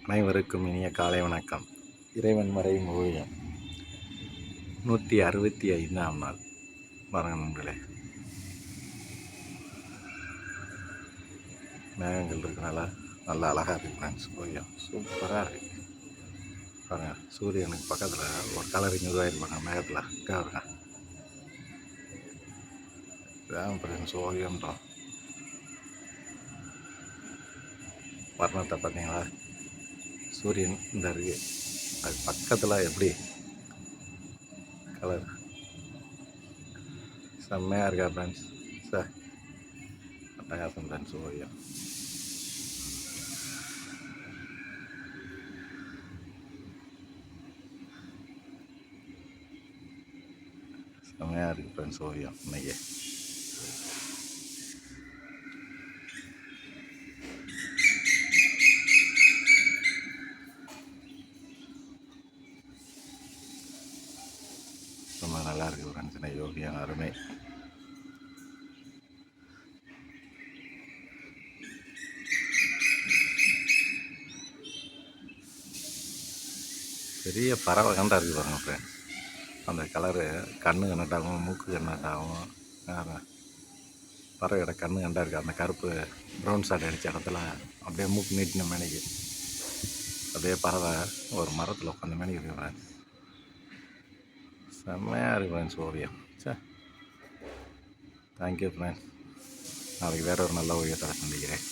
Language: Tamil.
அனைவருக்கும் இனிய காலை வணக்கம். இறைவன் மறையும் ஓவியம் 165ஆம் நாள். பாருங்க நண்பர்களே, மேகங்கள் இருக்கனால நல்லா அழகாக இருக்குது ஃப்ரெண்ட்ஸ். ஓவியம் சூப்பராக இருக்குது. பாருங்கள், சூரியனுக்கு பக்கத்தில் ஒரு கலரிங் இதுவாகிருப்பாங்க மேகத்தில் பாருங்க. இதான் ஃப்ரெண்ட்ஸ் ஓவியம்ன்றோம். வர்ணத்தை பார்த்தீங்களா? சூரியன் இந்த இருக்குது, அது பக்கத்தில் எப்படி கலர் செம்மையாக இருக்கா ஃப்ரெண்ட்ஸ். சார் அட்டகாசம் ஃப்ரெண்ட்ஸ் ஓவியம். செம்மையாக இருக்குது ஃப்ரெண்ட்ஸ் ஓவியம் இன்னைக்கு. ரொம்ப நல்லா இருக்குது ஃப்ரெண்ட்ஸ் இன்னைக்கு ஓவியம் அருமை. பெரிய பறவை கண்டா இருக்குது பாருங்க ஃப்ரெண்ட்ஸ். அந்த கலரு கண்ணு கண்ணட்டாகும், மூக்கு கண்ணட்டாகும். பறவையோட கண்ணு கண்டா இருக்குது. அந்த கருப்பு ப்ரௌன் ஷாட் அடித்த இடத்துல அப்படியே மூக்கு நீட்டின மேனிக்கு அப்படியே பறவை ஒரு மரத்தில் உட்காந்த மேனிக்கு இருக்குது ஃப்ரெண்ட்ஸ். செம்மையாக இருக்குது ஃப்ரெண்ட்ஸ் ஓவியம். சே, தேங்க்யூ ஃப்ரெண்ட்ஸ். நாளைக்கு வேறு ஒரு நல்ல ஓவியத்தை சந்திக்கிறேன்.